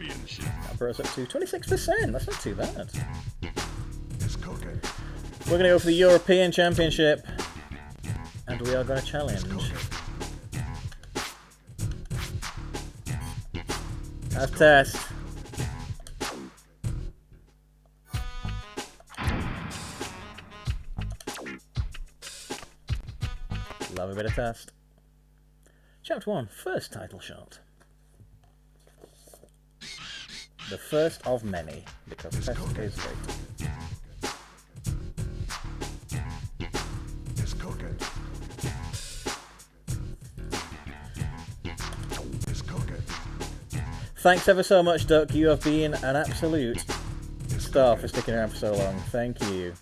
That brought us up to 26%. That's not too bad. We're going to go for the European Championship. And we are going to challenge. That's test. Love a bit of test. Chapter 1, first title shot. The first of many, because test is great. Thanks ever so much, Duck. You have been an absolute star for sticking around for so long. Thank you.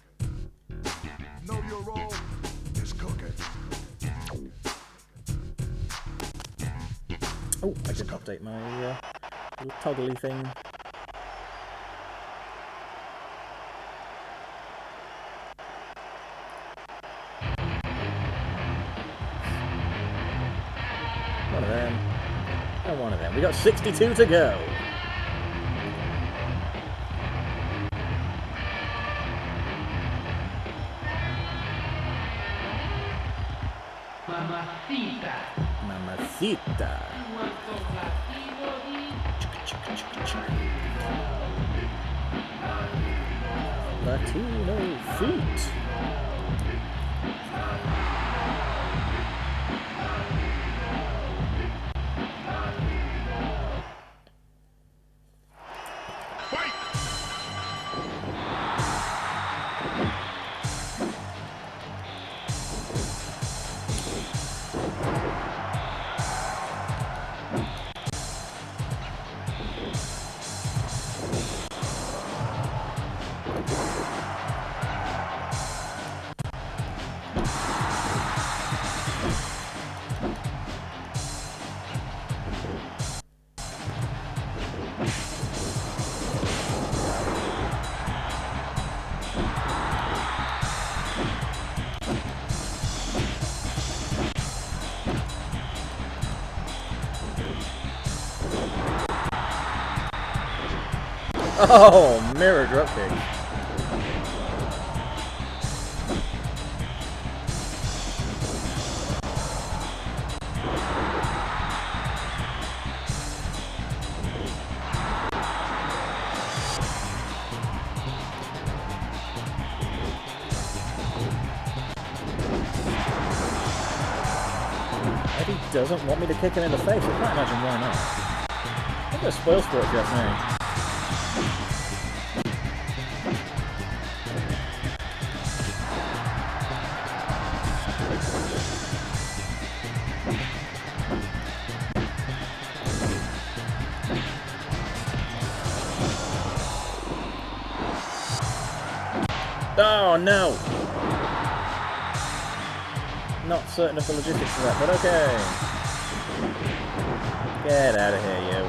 Know your role. It's cooking. Oh, I didn't update my little toggly thing. One of them. And one of them. We got 62 to go. Mamacita. Mamacita. Latino feet. Oh, mirror dropkick. Eddie doesn't want me to kick him in the face. I can't imagine why not. I'm gonna spoil sport if you ask me. Oh no! Not certain of the logistics of that, but okay. Get out of here, you.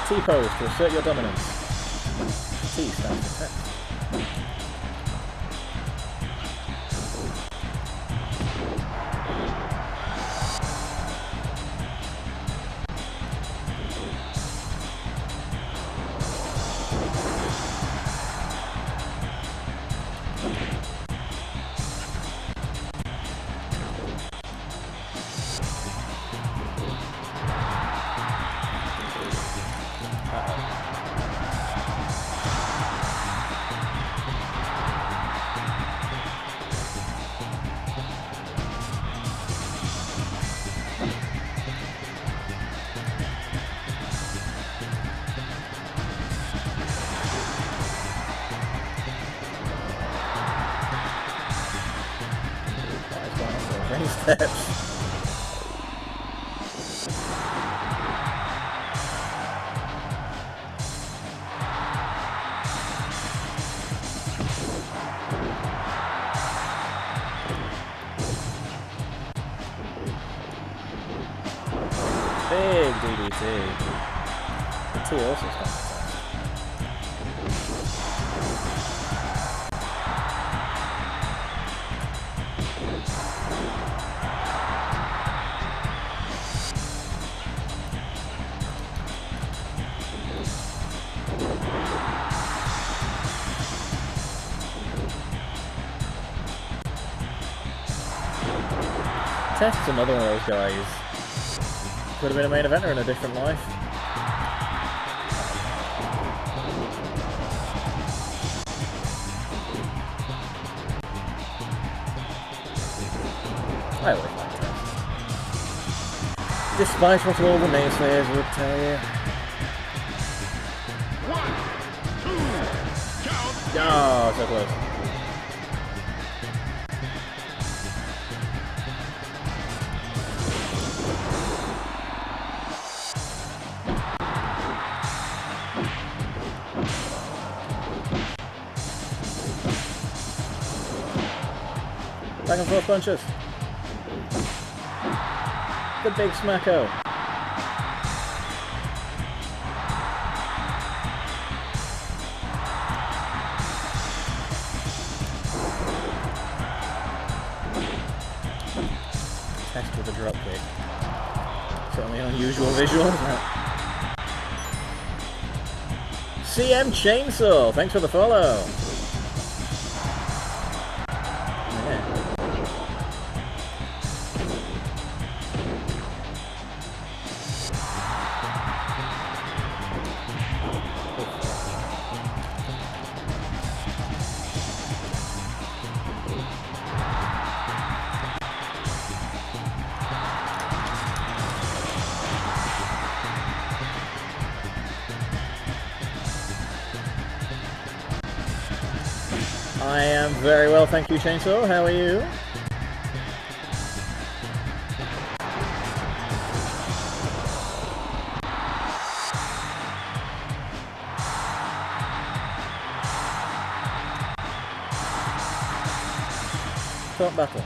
T-pose to assert your dominance. T stands for text. Steps. Big DDT. The T also stands. Test's another one of those guys. Could have been a main eventer in a different life. I always like Test. Despite what all the naysayers would tell you. 1, 2, count. Oh, so close. Back and forth punches. The big smacko. Test with a drop kick. Certainly an unusual visual, isn't it? CM Chainsaw, thanks for the follow. I am very well, thank you, Chainsaw. How are you? Top battle.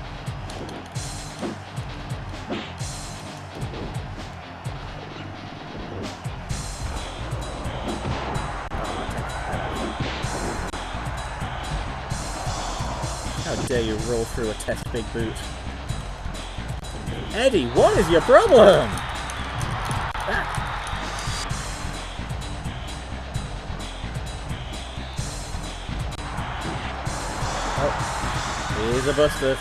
How dare you roll through a Test big boot? Eddie, what is your problem? Oh, he's a buster.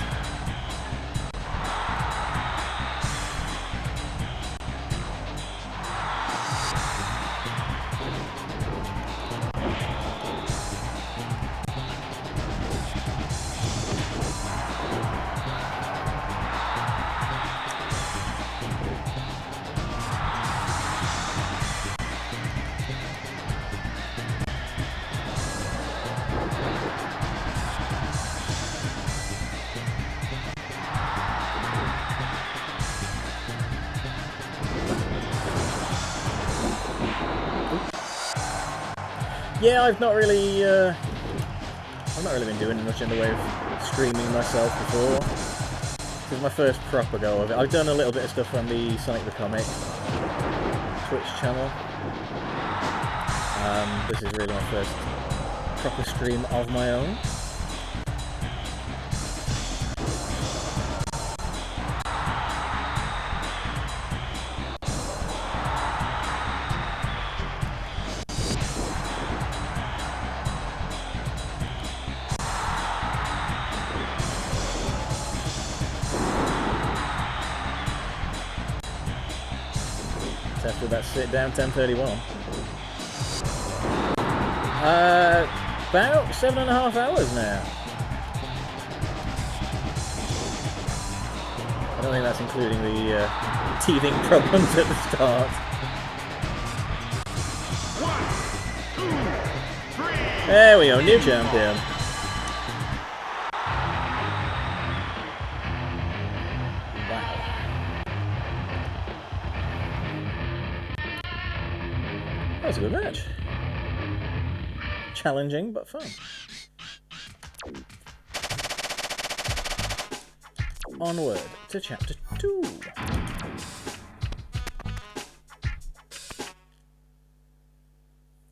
Yeah, I've not really been doing much in the way of streaming myself before. This is my first proper go of it. I've done a little bit of stuff on the Sonic the Comic Twitch channel. This is really my first proper stream of my own. After that sit down 10:31. About 7.5 hours now. I don't think that's including the teething problems at the start. 1, 2, 3. There we go, new champion. That was a good match. Challenging, but fun. Onward to chapter 2.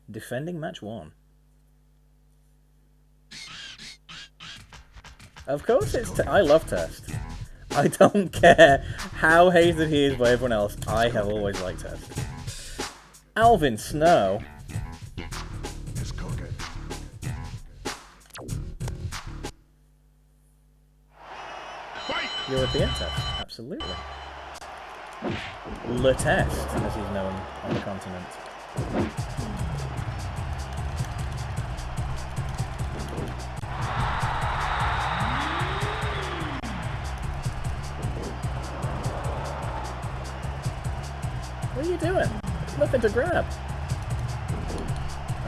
Defending match 1. Of course it's I love Test. I don't care how hated he is by everyone else. I have always liked Test. Alvin Snow. It's cooking. Fight! European Test, absolutely. Le Test, as he's known on the continent. What are you doing? There's nothing to grab.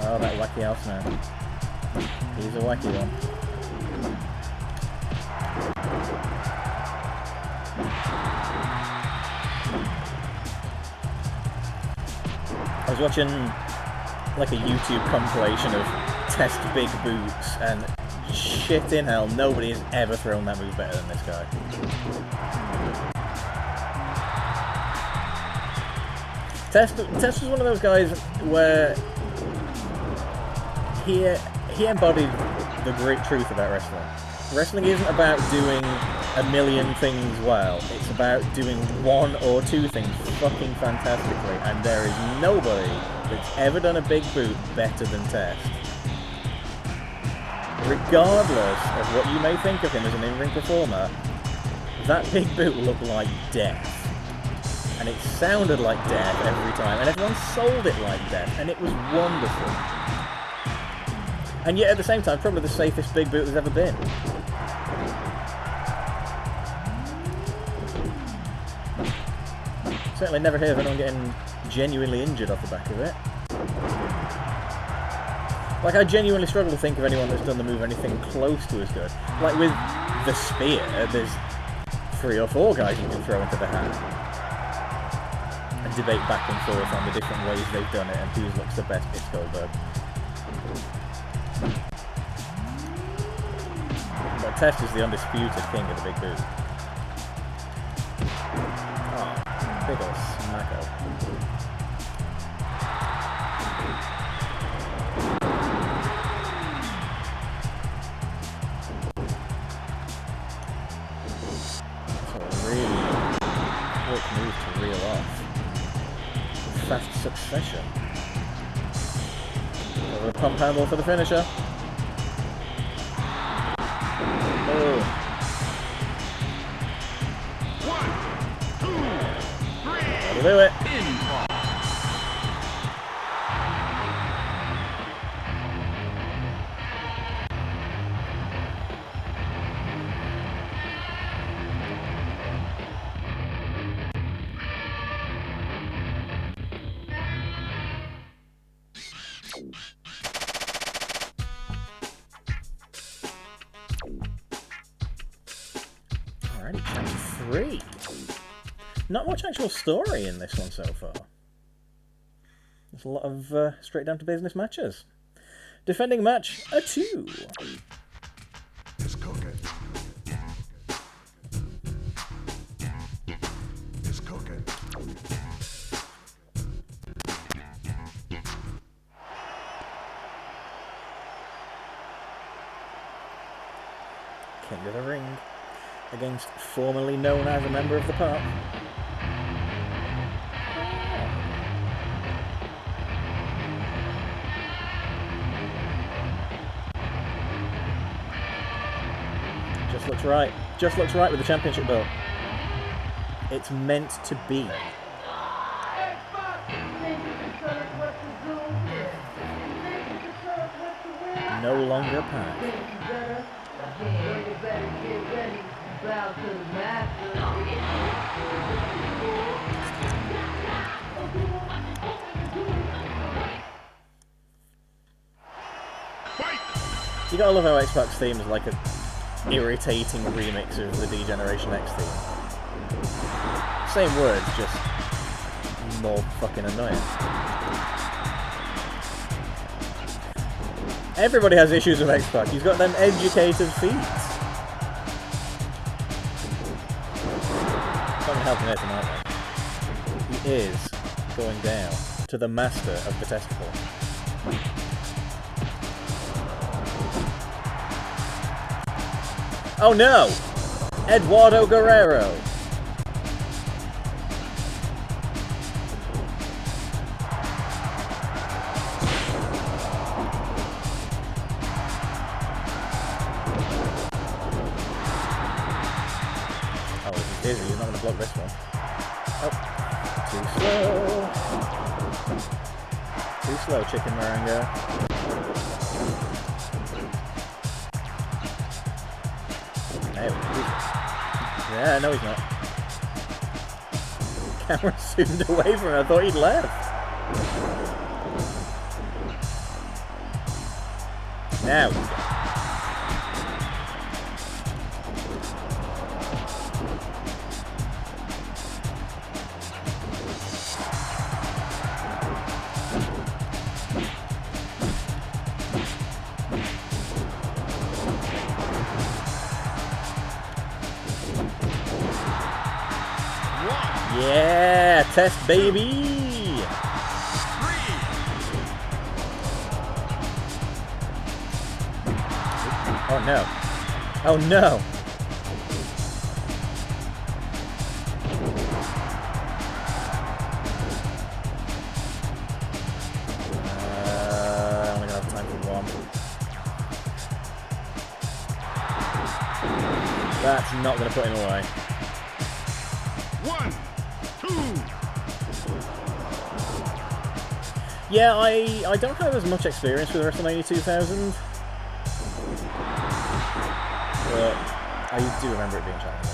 Oh, that wacky house man. He's a wacky one. I was watching like a YouTube compilation of test big boots, and shit in hell, nobody has ever thrown that move better than this guy. Test was one of those guys where he embodied the great truth about wrestling. Wrestling isn't about doing a million things well, it's about doing one or two things fucking fantastically, and there is nobody that's ever done a big boot better than Test. Regardless of what you may think of him as an in-ring performer, that big boot looked like death. And it sounded like death every time, and everyone sold it like death, and it was wonderful. And yet at the same time, probably the safest big boot there's ever been. Certainly never heard of anyone getting genuinely injured off the back of it. Like, I genuinely struggle to think of anyone that's done the move anything close to as good. Like with the spear, there's 3 or 4 guys you can throw into the hat. And debate back and forth on the different ways they've done it and whose looks the best. It's Goldberg. But Test is the undisputed king of the big boot. Oh, big ol' smacko. That's a really quick move to reel off. Fast succession. Over a pump handle for the finisher. Oh. 1, 2, 3. That'll do it. Alrighty, chapter 3. Not much actual story in this one so far. There's a lot of straight down to business matches. Defending match, a 2. It's cooking. It's cooking. King of the Ring against formerly known as a member of the Park. Just looks right. Just looks right with the championship belt. It's meant to be. No longer Pac. You gotta love how X-Pac's theme is like a irritating remix of the D-Generation X theme. Same words, just more fucking annoying. Everybody has issues with X-Pac. He's got them educated feet. Can't help him there tonight, though. He is going down to the master of the testicle. Oh no! Eduardo Guerrero! Is he? He's not going to block this one. Oh, too slow. Too slow, chicken meringue. No, yeah, no he's not. Camera zoomed away from him. I thought he'd left. Now. Yeah, test baby. 3. Oh no. Oh no. I'm only gonna have time for one. That's not gonna put him away. 1, 2. Yeah, I don't have as much experience with WrestleMania 2000. But I do remember it being challenging.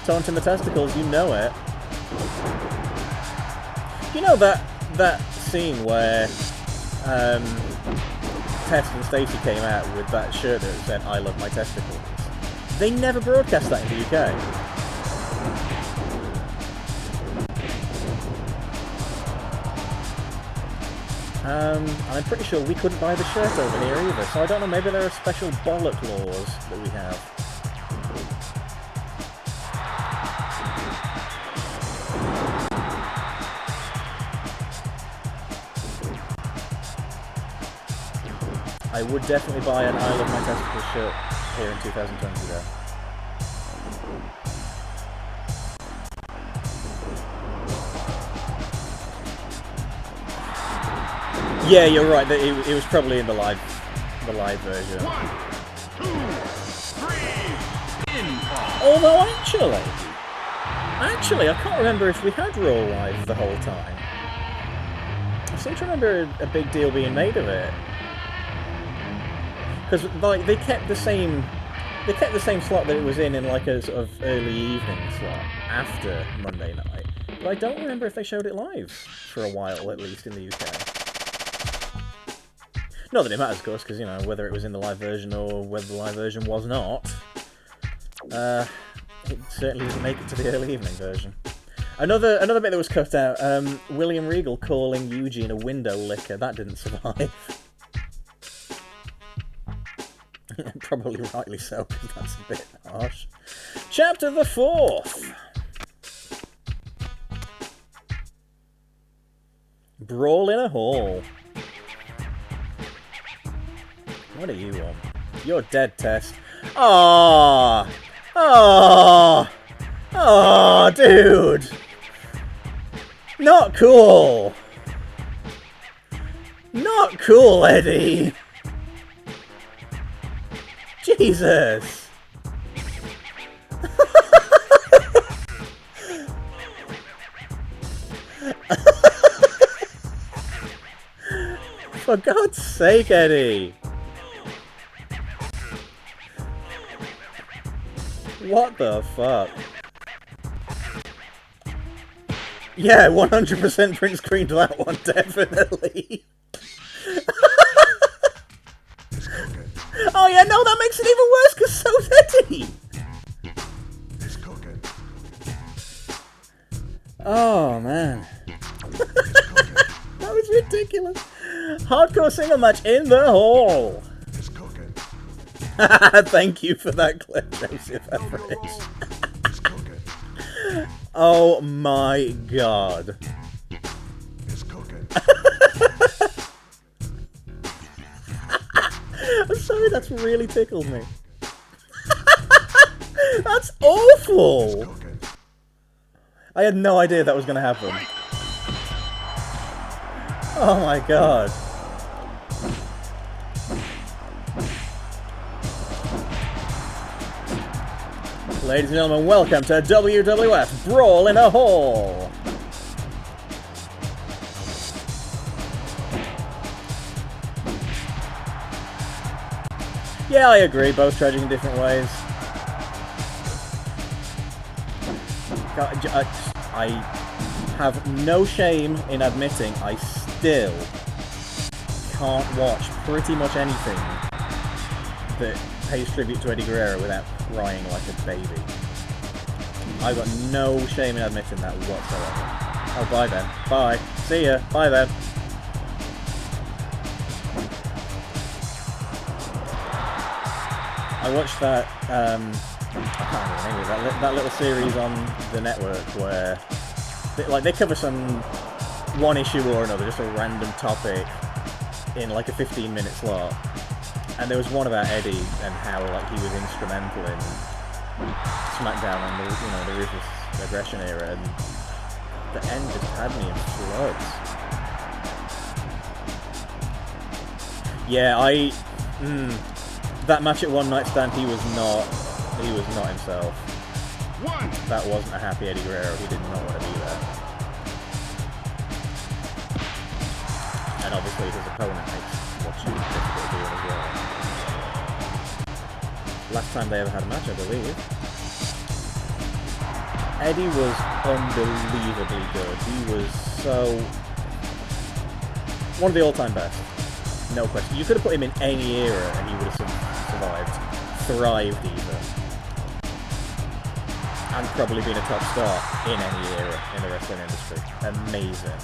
Taunting the testicles, you know it. You know that scene where Test and Stacey came out with that shirt that said "I love my testicles"? They never broadcast that in the UK. I'm pretty sure we couldn't buy the shirt over here either, so I don't know, maybe there are special bollock laws that we have. I would definitely buy an I Love My Testicles shirt here in 2020 though. Yeah, you're right. It was probably in the live version. 1, 2, 3. Although actually, I can't remember if we had Raw live the whole time. I seem to remember a big deal being made of it. Because like they kept the same slot that it was in like a sort of early evening slot after Monday night. But I don't remember if they showed it live for a while, at least in the UK. Not that it matters, of course, because you know whether it was in the live version or whether the live version was not. It certainly didn't make it to the early evening version. Another bit that was cut out. William Regal calling Eugene a window licker. That didn't survive. Probably rightly so, because that's a bit harsh. Chapter the 4th. Brawl in a hall. What are you on? You're dead, Tess. Ah, dude. Not cool. Not cool, Eddie. Jesus! For God's sake, Eddie! What the fuck? Yeah, 100% print screened that one, definitely. Oh yeah, no, that makes it even worse because so's Eddie. It's cooking. Oh man, that was ridiculous. Hardcore single match in the hall. It's cooking. Thank you for that clip, Joseph Everett. It's cooking. Oh my god. It's cooking. I'm sorry, that's really tickled me. That's awful! I had no idea that was going to happen. Oh my god. Ladies and gentlemen, welcome to WWF Brawl in a Hall! Yeah, I agree, both tragic in different ways. I have no shame in admitting I still can't watch pretty much anything that pays tribute to Eddie Guerrero without crying like a baby. I've got no shame in admitting that whatsoever. Oh, bye then. Bye. See ya. Bye then. I watched that, I can't remember the name of it, that little series on the network where they cover one issue or another, just a random topic in like a 15-minute slot. And there was one about Eddie and how he was instrumental in SmackDown and the Ruthless Aggression era, and the end just had me in floods. Yeah, that match at One Night Stand, he was not himself. That wasn't a happy Eddie Guerrero. He did not want to be there. And obviously his opponent makes watching difficult doing as well. Last time they ever had a match, I believe. Eddie was unbelievably good. He was one of the all-time best. No question. You could have put him in any era and he would have survived. Thrived even. And probably been a top star in any era in the wrestling industry. Amazing.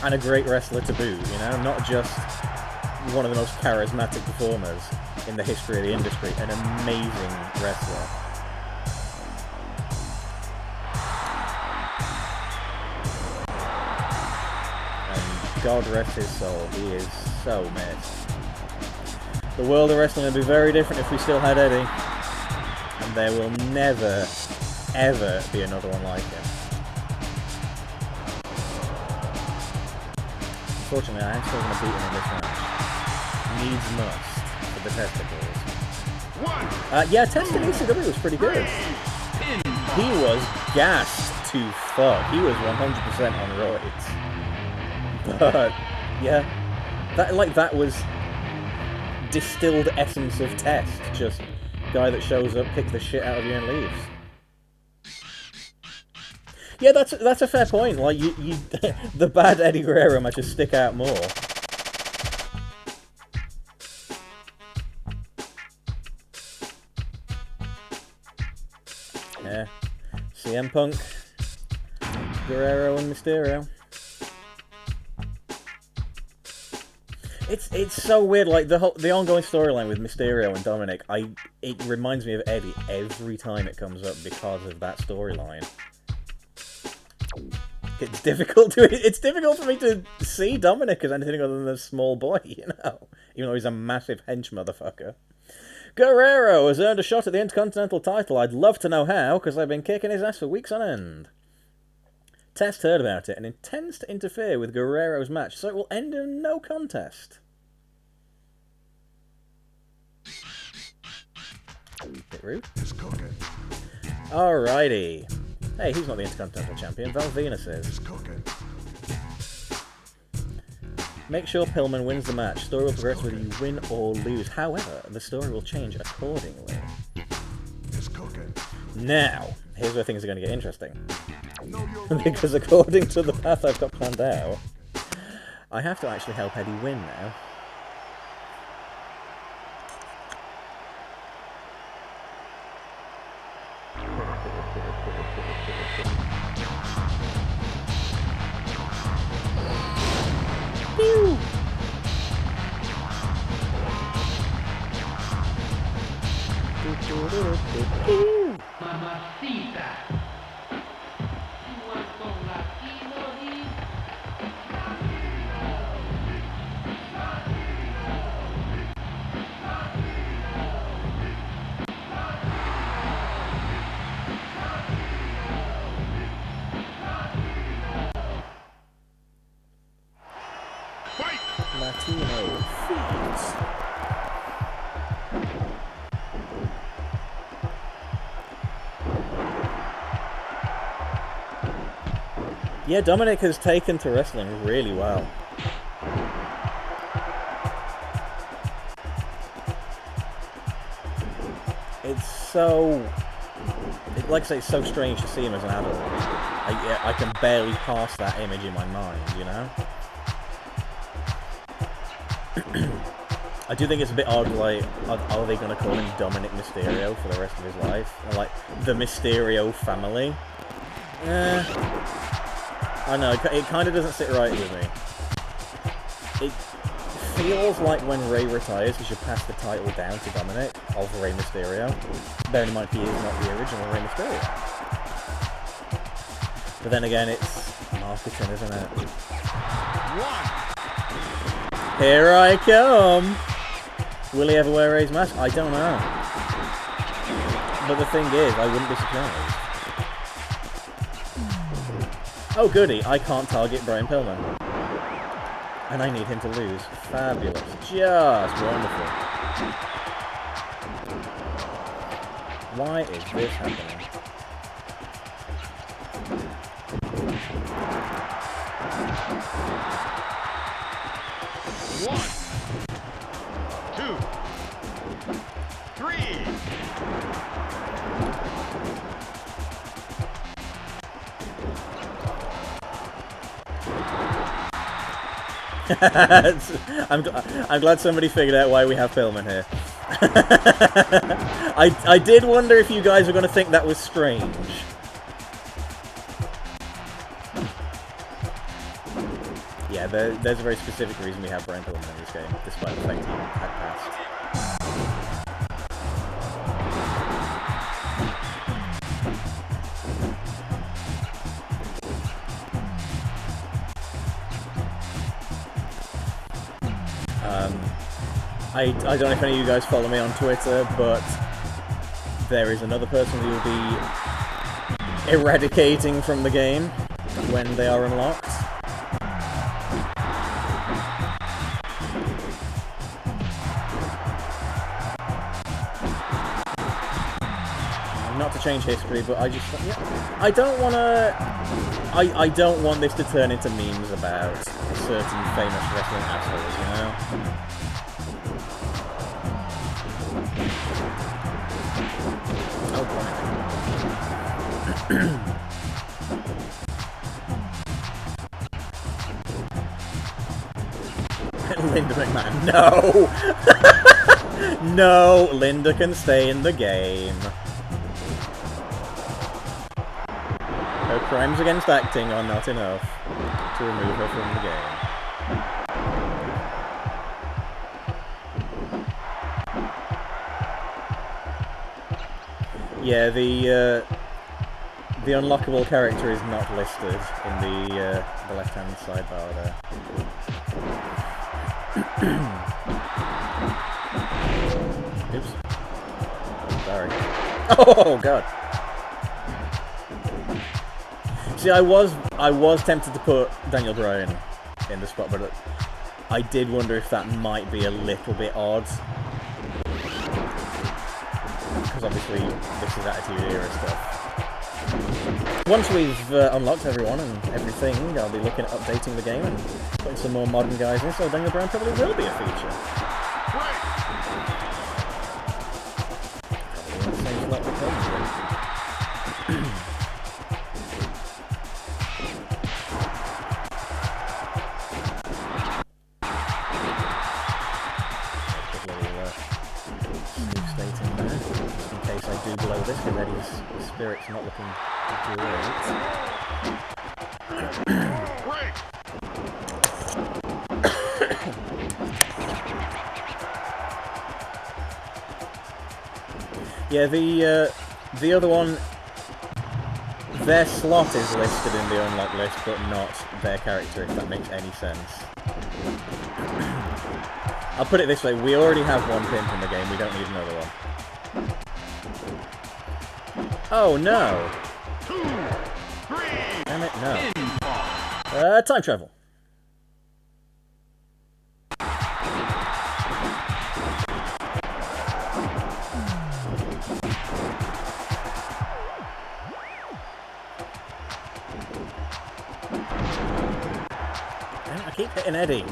And a great wrestler to boot, not just one of the most charismatic performers in the history of the industry, an amazing wrestler. And God rest his soul, he is so missed. The world of wrestling would be very different if we still had Eddie, and there will never, ever be another one like him. Unfortunately, I am still going to beat him in this match. Needs must for the testicles. Yeah, testing ECW was pretty good. He was gassed to fuck. He was 100% on roids. But yeah, that was distilled essence of test. Just guy that shows up, kicks the shit out of you, and leaves. Yeah, that's a fair point. The bad Eddie Guerrero matches stick out more. Yeah, CM Punk, Guerrero, and Mysterio. It's so weird. The ongoing storyline with Mysterio and Dominic. It reminds me of Eddie every time it comes up because of that storyline. It's difficult for me to see Dominic as anything other than a small boy, even though he's a massive hench motherfucker. Guerrero has earned a shot at the Intercontinental title. I'd love to know how, because I've been kicking his ass for weeks on end. Test heard about it and intends to interfere with Guerrero's match, so it will end in no contest. Bit rude. Alrighty. Hey, he's not the Intercontinental Champion. Val Venus is. Make sure Pillman wins the match. Story will progress whether you win or lose. However, the story will change accordingly. Now, here's where things are going to get interesting. Because according to the path I've got planned out, I have to actually help Eddie win now. Mamacita. Latino feet. Yeah, Dominic has taken to wrestling really well. It's so... like I say, it's so strange to see him as an adult. I can barely pass that image in my mind, you know? I do think it's a bit odd, like, are they going to call him Dominic Mysterio for the rest of his life? Or, like, the Mysterio family? I know, it kind of doesn't sit right with me. It feels like when Rey retires, he should pass the title down to Dominic of Rey Mysterio. Bearing in mind he is not the original Rey Mysterio. But then again, it's marketing, isn't it? Here I come! Will he ever wear Rey's mask? I don't know. But the thing is, I wouldn't be surprised. Oh goody, I can't target Brian Pillman. And I need him to lose. Fabulous. Just wonderful. Why is this happening? One, two, three. I'm glad somebody figured out why we have Pillman here. I did wonder if you guys were going to think that was strange. Yeah, there's a very specific reason we have Brian Pillman in this game, despite the fact he had passed. I don't know if any of you guys follow me on Twitter, but there is another person who will be eradicating from the game when they are unlocked. Not to change history, but I just... yeah, I don't want to... I don't want this to turn into memes about certain famous wrestling assholes, you know? Oh, Linda McMahon, no! No, Linda can stay in the game. Her crimes against acting are not enough to remove her from the game. Yeah, the unlockable character is not listed in the left-hand sidebar there. Oops. Sorry. Oh god. See, I was tempted to put Daniel Bryan in the spot, but I did wonder if that might be a little bit odd. Because obviously this is Attitude Era stuff. Once we've unlocked everyone and everything, I'll be looking at updating the game and putting some more modern guys in, so Daniel Bryan probably will be a feature. Spirit's not looking great. Yeah, the other one, their slot is listed in the unlock list, but not their character, if that makes any sense. I'll put it this way, we already have one pimp in the game, we don't need another one. Oh no! 2, 3. Damn it, no. Time travel. keep hitting Eddie.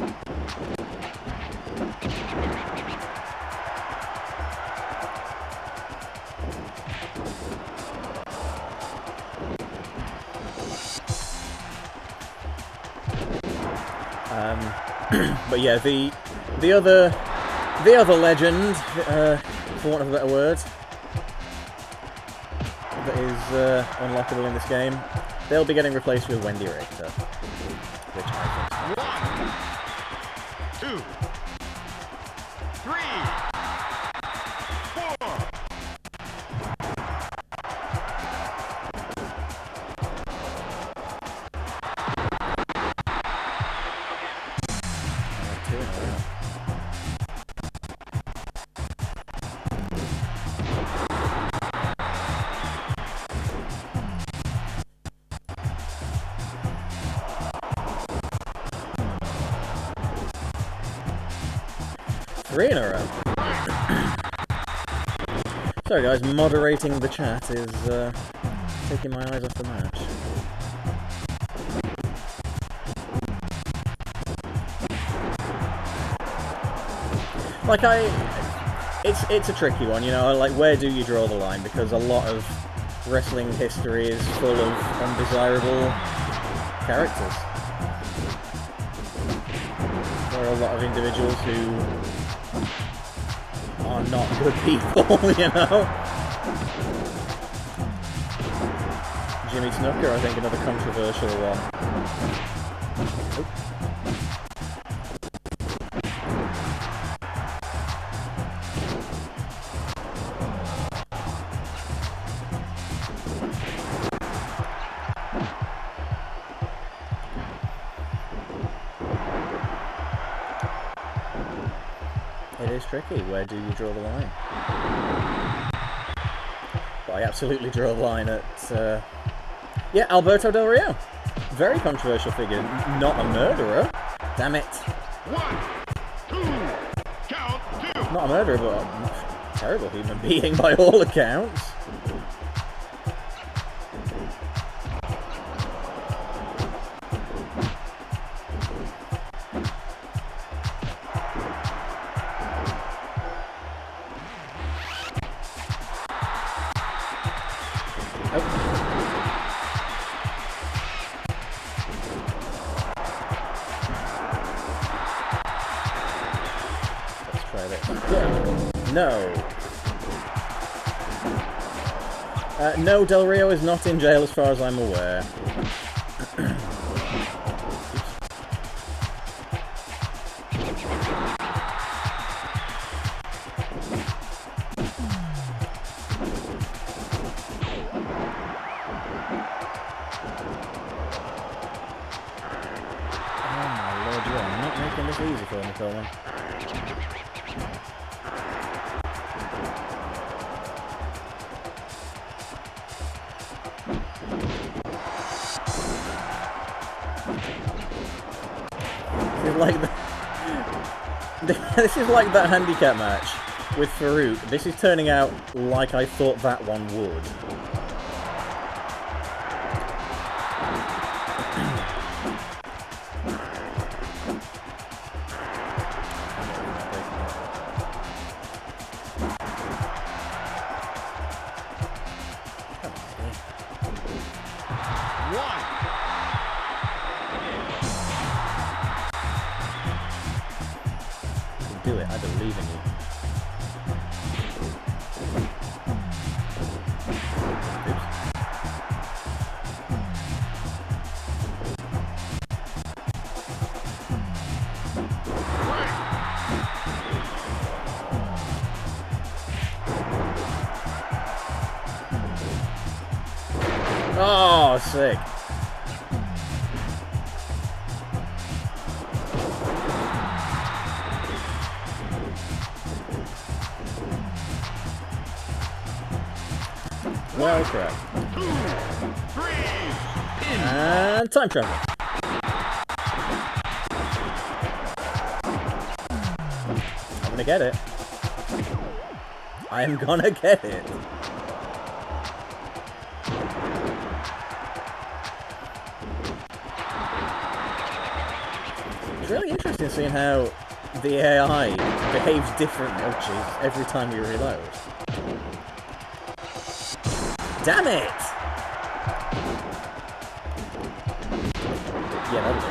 But yeah, the other legend, for want of a better word, that is unlockable in this game, they'll be getting replaced with Wendy Richter, which I think. 1, 2, 3, 4. Three in a row. Sorry guys, moderating the chat is taking my eyes off the match. Like it's a tricky one, you know, like where do you draw the line? Because a lot of wrestling history is full of undesirable characters. There are a lot of individuals who are not good people, you know? Jimmy Snooker, I think, another controversial one. Oop. It is tricky. Where do you draw the line? But I absolutely draw the line at... yeah, Alberto Del Rio. Very controversial figure. Not a murderer. Damn it. 1, 2, count 2. Not a murderer, but a terrible human being by all accounts. No. No, Del Rio is not in jail as far as I'm aware. Oh my lord, you are not making this easy for me, Coleman. This is like that handicap match with Farouk. This is turning out like I thought that one would. Do it, I believe in you. Oops. Oh, sick. Well, crap. 2, 3, and time travel. I'm gonna get it. I'm gonna get it. really interesting seeing how the AI behaves differently, oh jeez, every time we reload. Damn it! Yeah, that'll do.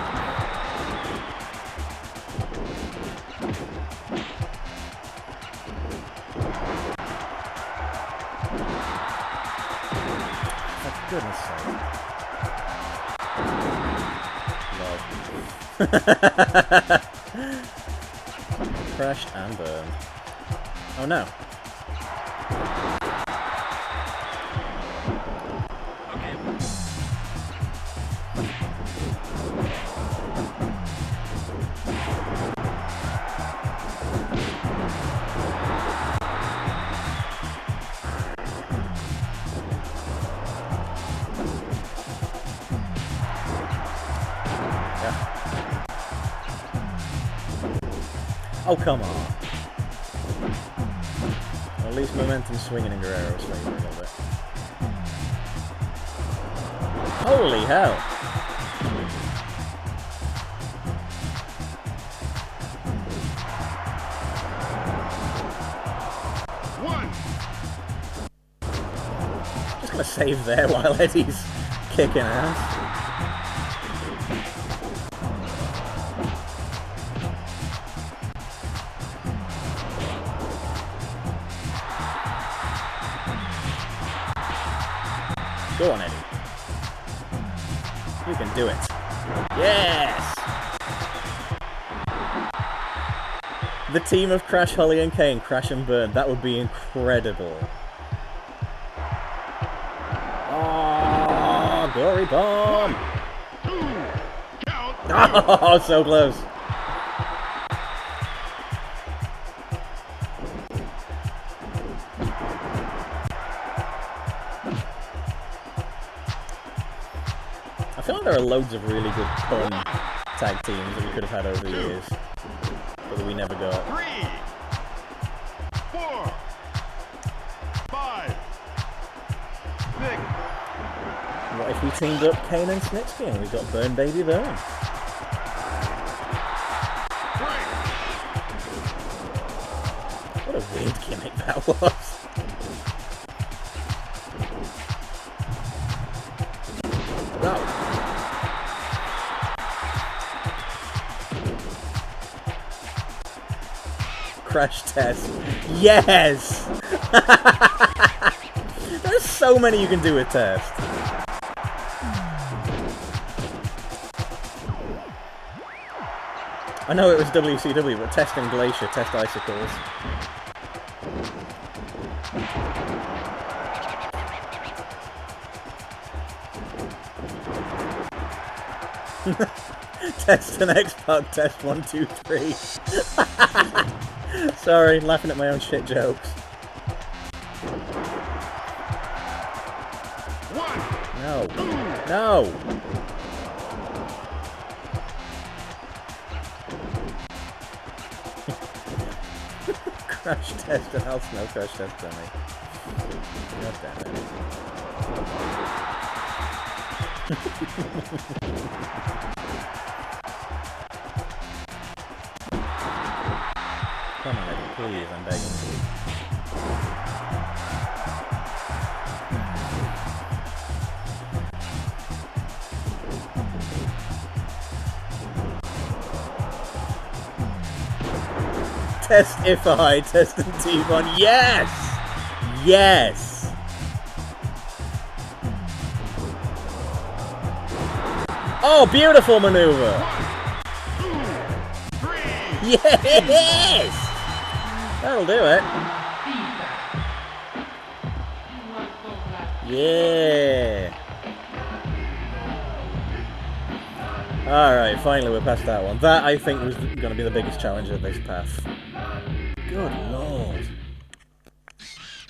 For goodness sake. Lol. Crashed and burned. Oh no. Oh, come on. Well, at least momentum swinging in Guerrero's favour a little bit. Holy hell! Just gonna save there while Eddie's kicking ass. Go on, Eddie. You can do it. Yes! The team of Crash, Holly, and Kane crash and burn. That would be incredible. Oh, glory bomb! 1, 2, count. Oh, so close. I feel like there are loads of really good fun tag teams that we could have had over the years, but that we never got. 3, 4, 5, 6. What if we teamed up Kane and Snitsky and we got Burn Baby Burn? What a weird gimmick that was. No. Crash test. Yes! There's so many you can do with test. I know it was WCW, but test and Glacier, test icicles. Test and X-Pac, test 1, 2, 3. Sorry, laughing at my own shit jokes. 1. No. No! Crash test and I'll no crash test dummy. God damn it. Come on, Eddie, please, I'm begging you. Test if I, test and T1, yes! Yes! Oh, beautiful maneuver! 1, 2, 3. Yes! That'll do it. Yeah! Alright, finally we're past that one. That, I think, was going to be the biggest challenge of this path. Good lord.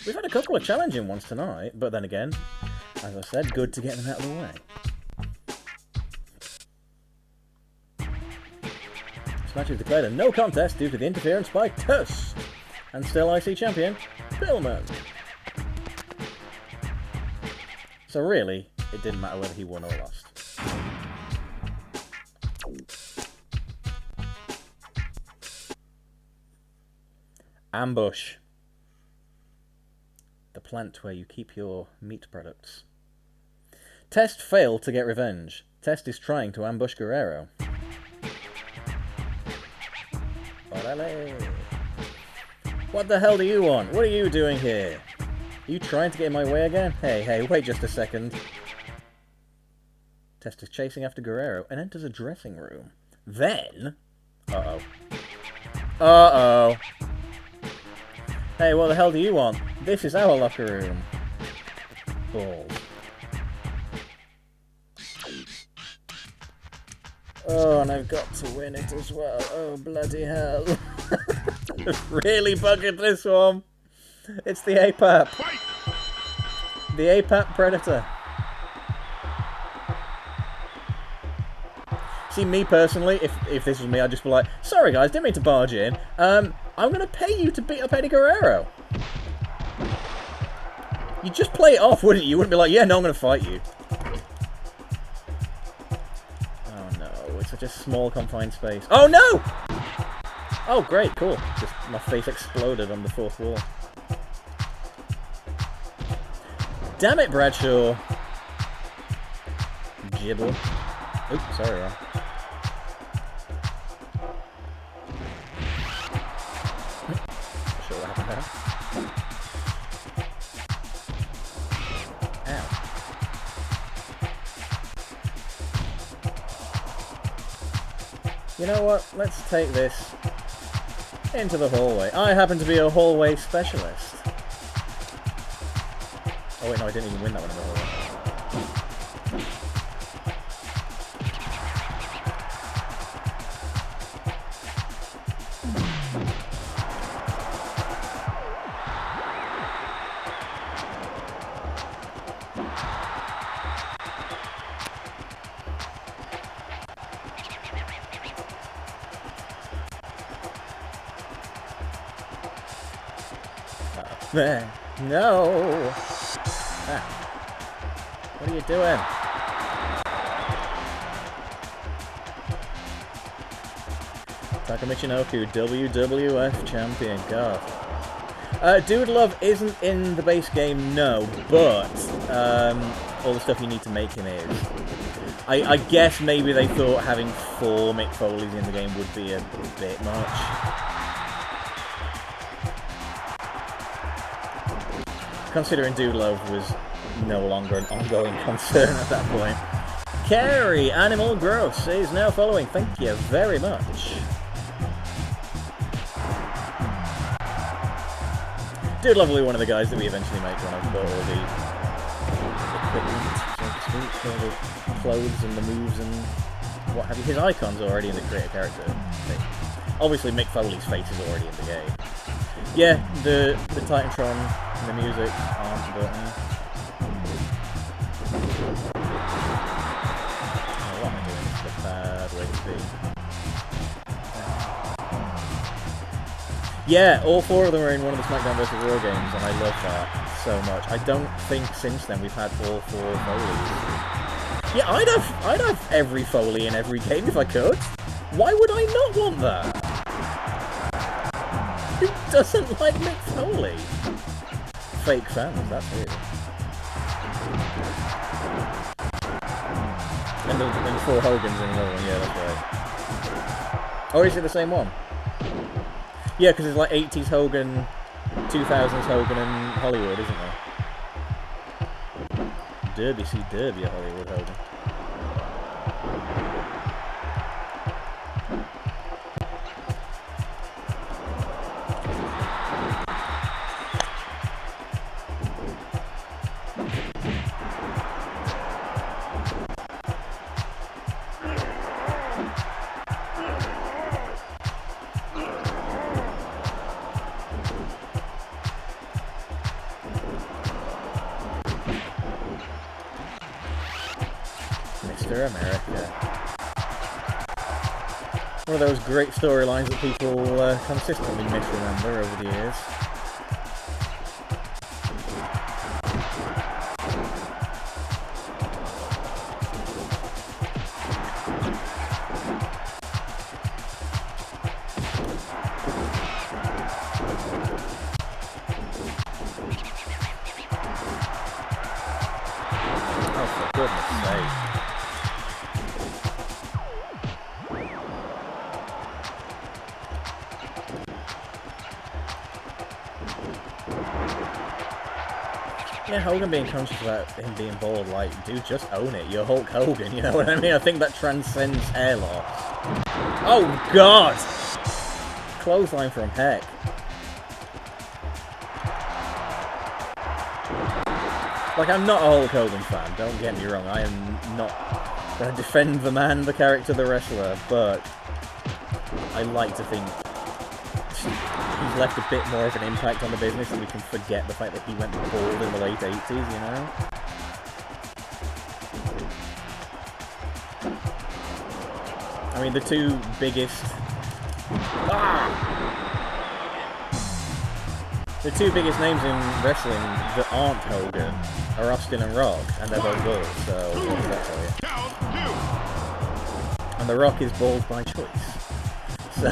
We've had a couple of challenging ones tonight, but then again, as I said, good to get them out of the way. This match is declared a no contest due to the interference by Tuss, and still IC champion, Pillman. So really, it didn't matter whether he won or lost. Ambush. The plant where you keep your meat products. Test failed to get revenge. Test is trying to ambush Guerrero. Orale. What the hell do you want? What are you doing here? Are you trying to get in my way again? Hey, wait just a second. Test is chasing after Guerrero and enters a dressing room. Then... Uh-oh. Uh-oh. Hey, what the hell do you want? This is our locker room. Balls. Oh, and I've got to win it as well. Oh, bloody hell. Really bugging this one. It's the APAP. The APAP Predator. See, me personally, if this was me, I'd just be like, sorry guys, didn't mean to barge in. I'm going to pay you to beat up Eddie Guerrero. You'd just play it off, wouldn't you? You wouldn't be like, yeah, no, I'm going to fight you. Oh no, it's such a small, confined space. Oh no! Oh, great, cool. Just my face exploded on the fourth wall. Damn it, Bradshaw. Gibble. Oops, sorry, Ron. Not sure what happened there. Ow. You know what? Let's take this into the hallway. I happen to be a hallway specialist. Oh wait, no, I didn't even win that one in the hallway. No! Ah. What are you doing? Taka Michinoku, WWF champion. God. Dude Love isn't in the base game, no, but all the stuff you need to make him is. I guess maybe they thought having 4 Mick Foleys in the game would be a bit much. Considering Dude Love was no longer an ongoing concern at that point. Carrie, Animal Gross, is now following. Thank you very much. Dude Love will be one of the guys that we eventually make when I've got all the equipment, so to speak, all the clothes and the moves and what have you. His icon's already in the create a character thing. Obviously Mick Foley's face is already in the game. Yeah, the Titantron and the music aren't, but oh, what am I doing? It's a bad way to be. Yeah, all 4 of them are in one of the SmackDown vs. Raw games, and I love that so much. I don't think since then we've had all 4 Foleys. Yeah, I'd have every Foley in every game if I could. Why would I not want that? Who doesn't like Mick Foley? Fake fans, that's it. And 4 Hogans in another one, yeah, that's right. Or is it the same one? Yeah, because it's like 80s Hogan, 2000s Hogan and Hollywood, isn't there? Derby, see Derby at Hollywood Hogan. America. One of those great storylines that people consistently misremember over the years. Yeah, Hogan being conscious about him being bald, like, dude, just own it. You're Hulk Hogan, you know what I mean? I think that transcends hair loss. Oh, God! Clothesline from Heck. Like, I'm not a Hulk Hogan fan, don't get me wrong. I am not going to defend the man, the character, the wrestler, but I like to think he's left a bit more of an impact on the business, and we can forget the fact that he went bald in the late 80s, you know? I mean, the two biggest... The two biggest names in wrestling that aren't Hogan are Austin and Rock, and they're both bald, so what does that tell you? And The Rock is bald by choice. So,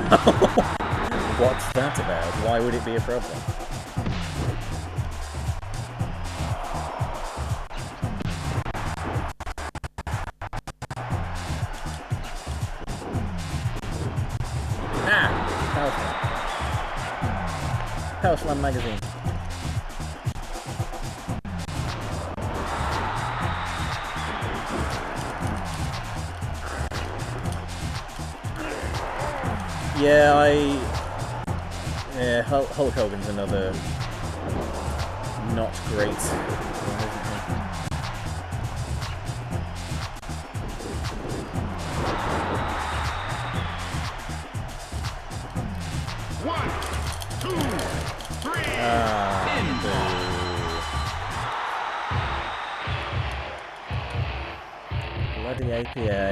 what's that about? Why would it be a problem? Power Slam magazine. Yeah, Hulk Hogan's another not great one, isn't he? One, two, three. Bloody APA.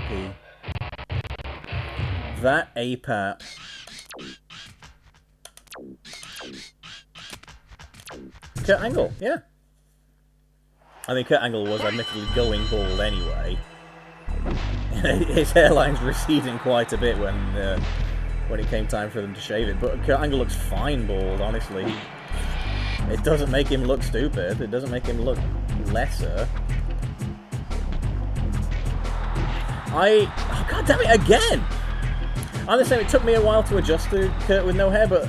P. That APAP. Kurt Angle, yeah. I mean, Kurt Angle was admittedly going bald anyway. His hairline's receding quite a bit when it came time for them to shave it, but Kurt Angle looks fine bald, honestly. It doesn't make him look stupid, it doesn't make him look lesser. Oh, God damn it, again! I'm the same, it took me a while to adjust to Kurt with no hair, but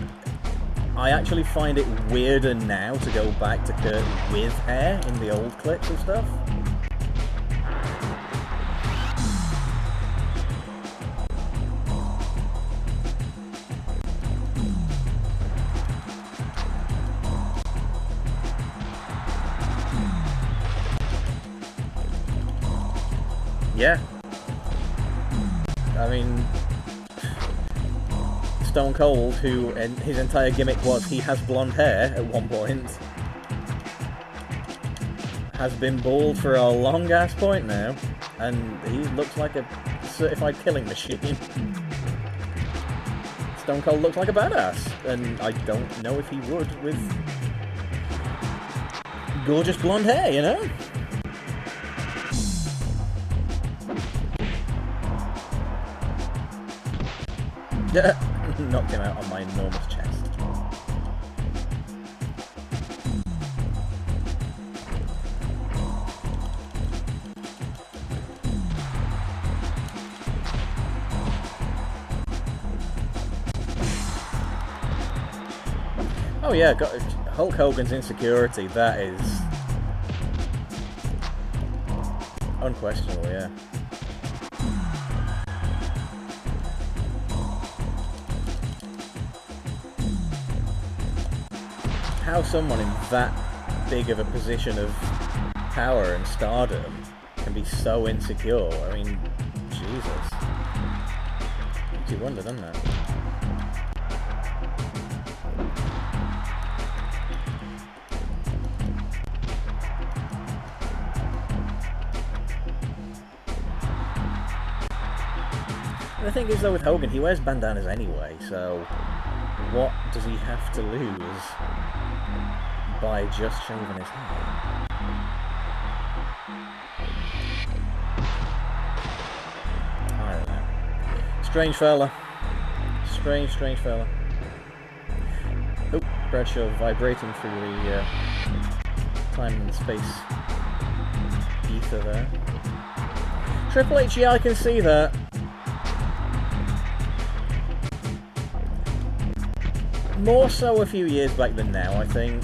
I actually find it weirder now to go back to Kurt with hair in the old clips and stuff. Yeah. I mean, Stone Cold, who his entire gimmick was he has blonde hair at one point, has been bald for a long ass point now, and he looks like a certified killing machine. Stone Cold looks like a badass, and I don't know if he would with gorgeous blonde hair, you know? Knocked him out on my enormous chest. Oh yeah, Hulk Hogan's insecurity, that is unquestionable, yeah. How someone in that big of a position of power and stardom can be so insecure, I mean, Jesus. Makes you wonder, doesn't it? And the thing is, though, with Hogan, he wears bandanas anyway, so what does he have to lose by just shaving his hair? I don't know. Strange fella. Strange fella. Oh, Bradshaw vibrating through the time and space ether there. Triple H, yeah, I can see that. More so a few years back than now, I think.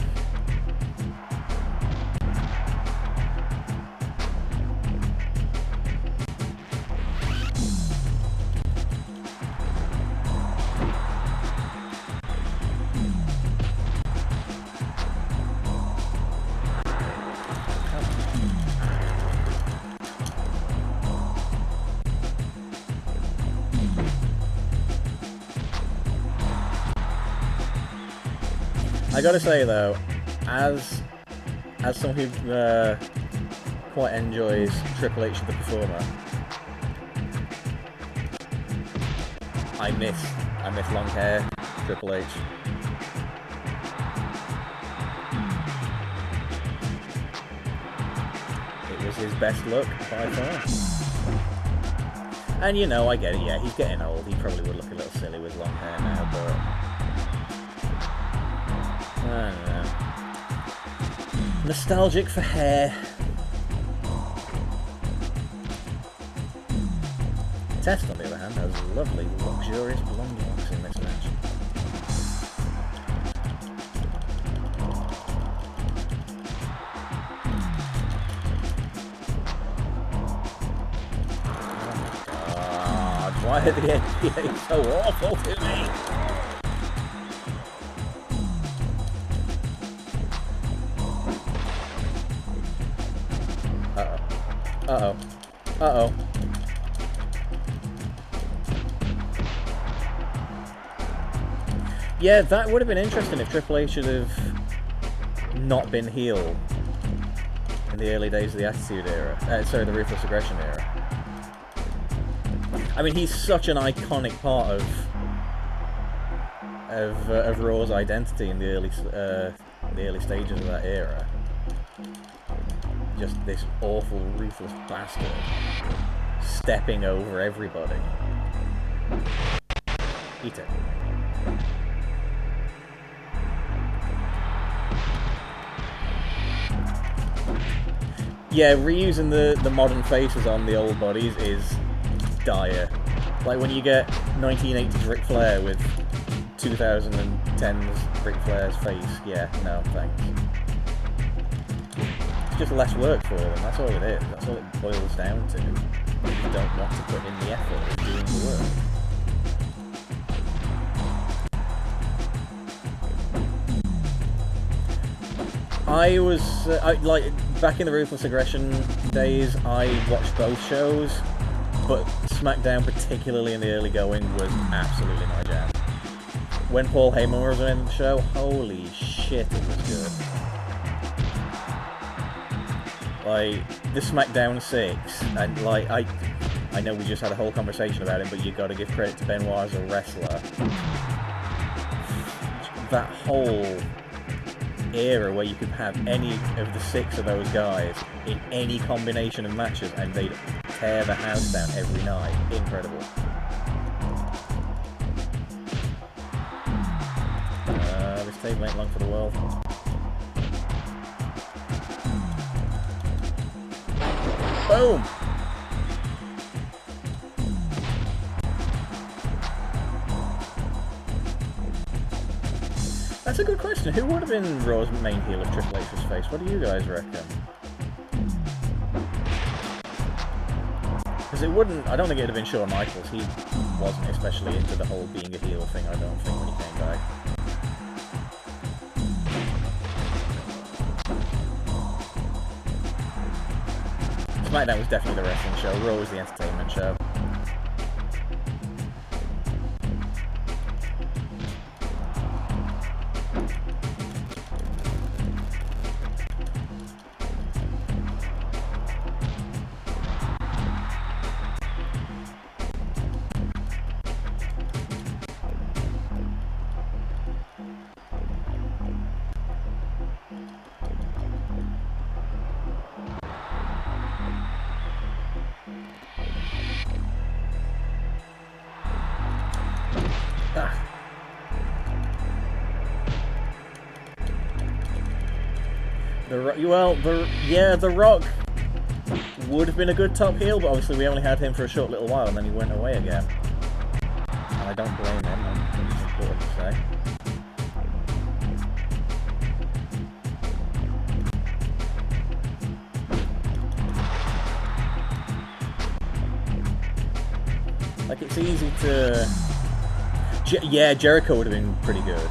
I gotta say though, as someone who quite enjoys Triple H the performer, I miss long hair Triple H. It was his best look by far. And you know, I get it, yeah, he's getting old, he probably would look a little silly with long hair now, but I don't know. Nostalgic for hair. Test, on the other hand, has lovely, luxurious blonde locks in this match. Why are the NBA so awful to me? Uh-oh. Uh-oh. Uh-oh. Yeah, that would have been interesting if Triple H should have not been heel in the early days of the Attitude Era. Sorry, the Ruthless Aggression Era. I mean, he's such an iconic part of Raw's identity in the early stages of that era. Just this awful, ruthless bastard stepping over everybody. Eat it. Yeah, reusing the modern faces on the old bodies is dire. Like when you get 1980s Ric Flair with 2010's Ric Flair's face, yeah, no thanks. It's just less work for them, that's all it is, that's all it boils down to. You don't want to put in the effort of doing the work. I was, like, back in the Ruthless Aggression days, I watched both shows, but SmackDown, particularly in the early going, was absolutely my jam. When Paul Heyman was in the show, holy shit, it was good. Like, the SmackDown 6, and like, I know we just had a whole conversation about him, but you gotta give credit to Benoit as a wrestler. That whole era where you could have any of the 6 of those guys in any combination of matches and they'd tear the house down every night. Incredible. This table ain't long for the world. Boom! That's a good question. Who would have been Raw's main heel if Triple H was face? What do you guys reckon? Because it wouldn't... I don't think it would have been Shawn Michaels. He wasn't especially into the whole being a heel thing, I don't think, when he came back. SmackDown was definitely the wrestling show. Raw was the entertainment show. The Rock would have been a good top heel, but obviously we only had him for a short little while and then he went away again. And I don't blame him, I think it's important to say. Like, it's easy to... yeah, Jericho would have been pretty good.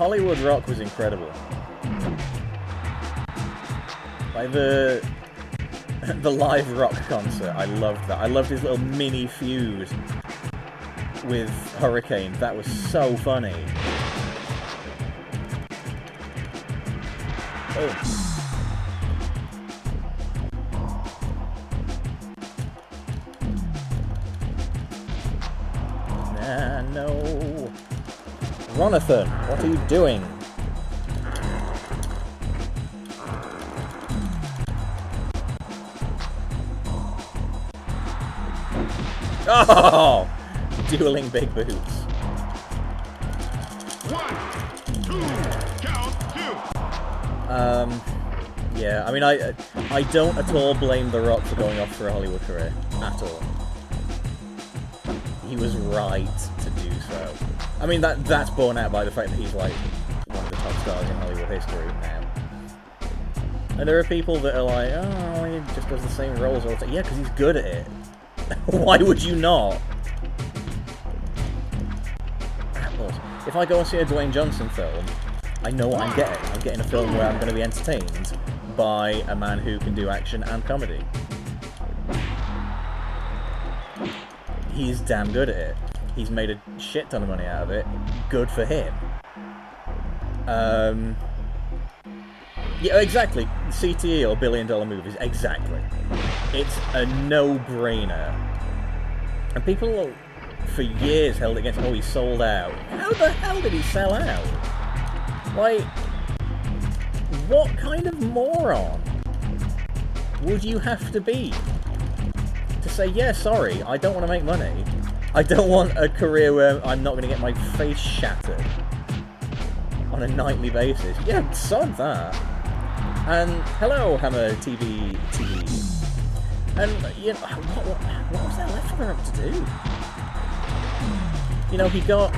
Hollywood Rock was incredible. Like the live rock concert, I loved that. I loved his little mini feud with Hurricane. That was so funny. Oh. No. Ronathan, what are you doing? Oh! Dueling big boots. 1, 2, count 2. Yeah, I mean, I don't at all blame The Rock for going off for a Hollywood career. At all. He was right to do so. I mean, that's borne out by the fact that he's, like, one of the top stars in Hollywood history now. And there are people that are like, oh, he just does the same roles all the time. Yeah, because he's good at it. Why would you not? Apples. If I go and see a Dwayne Johnson film, I know what I'm getting. I'm getting a film where I'm going to be entertained by a man who can do action and comedy. He's damn good at it. He's made a shit ton of money out of it. Good for him. Yeah, exactly. CTE or $1 billion movies. Exactly. It's a no-brainer. And people for years held it against, oh, he sold out. How the hell did he sell out? Like, what kind of moron would you have to be to say, yeah, sorry, I don't want to make money. I don't want a career where I'm not going to get my face shattered on a nightly basis. Yeah, sod that. And hello, Hammer TV. And, you know, what was there left for them to do? You know, he got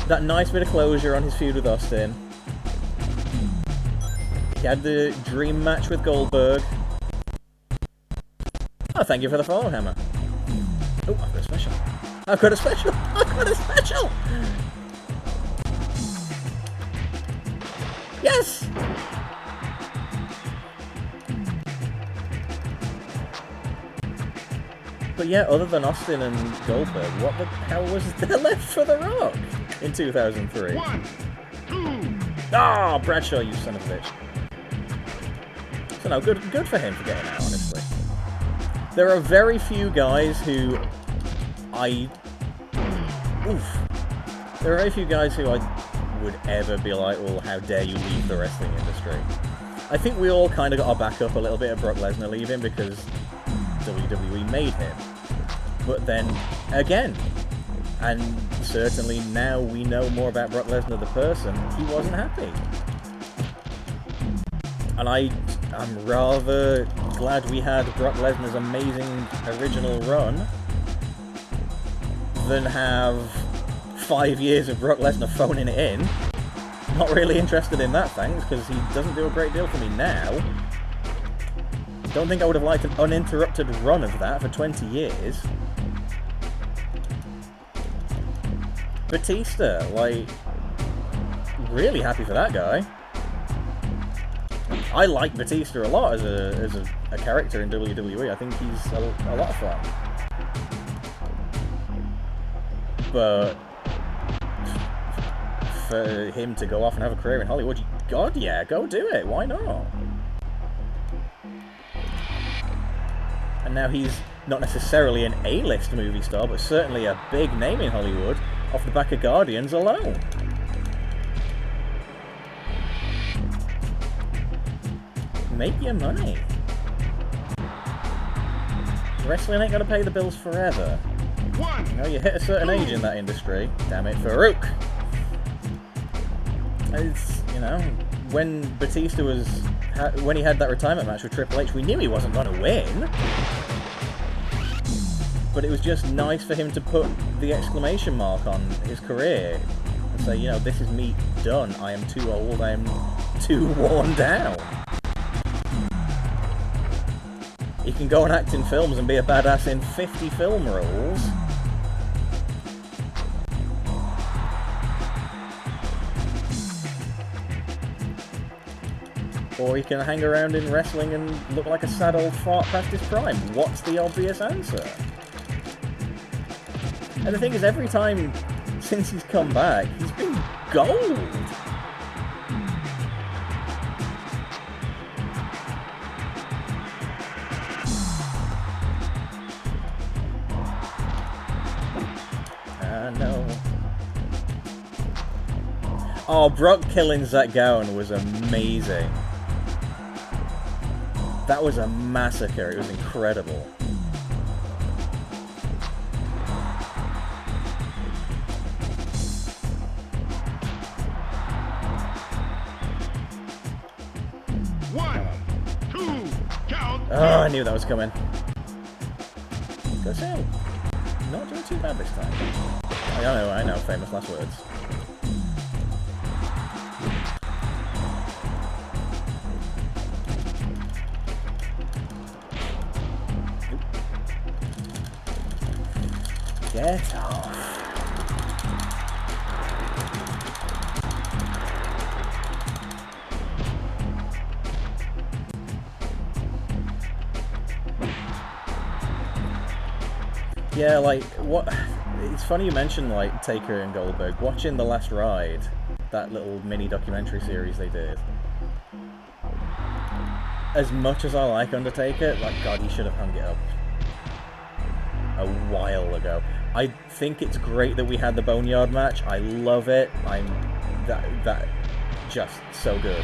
that nice bit of closure on his feud with Austin. He had the dream match with Goldberg. Oh, thank you for the follow, Hammer. Oh, I've got a special. I've got a special! I've got a special! Yes! But yeah, other than Austin and Goldberg, what the hell was there left for The Rock in 2003? 1, 2. Ah, Bradshaw, you son of a bitch. So no, good for him for getting out, honestly. There are very few guys who there are very few guys who I would ever be like, well, how dare you leave the wrestling industry. I think we all kind of got our back up a little bit of Brock Lesnar leaving because WWE made him. But then, again, and certainly now we know more about Brock Lesnar the person, he wasn't happy. And I'm rather glad we had Brock Lesnar's amazing original run than have 5 years of Brock Lesnar phoning it in. Not really interested in that, thanks, because he doesn't do a great deal for me now. Don't think I would have liked an uninterrupted run of that for 20 years. Batista, like, really happy for that guy. I like Batista a lot as a character in WWE. I think he's a lot of fun. But for him to go off and have a career in Hollywood, God, yeah, go do it. Why not? And now he's not necessarily an A-list movie star, but certainly a big name in Hollywood off the back of Guardians alone. Make your money. Wrestling ain't gonna pay the bills forever. You know, you hit a certain age in that industry. Damn it, Farouk. It's, you know, when Batista was, when he had that retirement match with Triple H, we knew he wasn't gonna win. But it was just nice for him to put the exclamation mark on his career and say, you know, this is me done. I am too old. I am too worn down. He can go and act in films and be a badass in 50 film roles. or he can hang around in wrestling and look like a sad old fart past his prime. What's the obvious answer? And the thing is, every time since he's come back, he's been gold. No. Oh, Brock killing Zach Gowen was amazing. That was a massacre. It was incredible. One, two, count. Oh, I knew that was coming. Go Sam. Not doing too bad this time. I know, famous last words. Get off. Yeah, like, what... It's funny you mentioned, like, Taker and Goldberg. Watching The Last Ride, that little mini documentary series they did. As much as I like Undertaker, like, God, he should have hung it up a while ago. I think it's great that we had the Boneyard match. I love it. That just so good.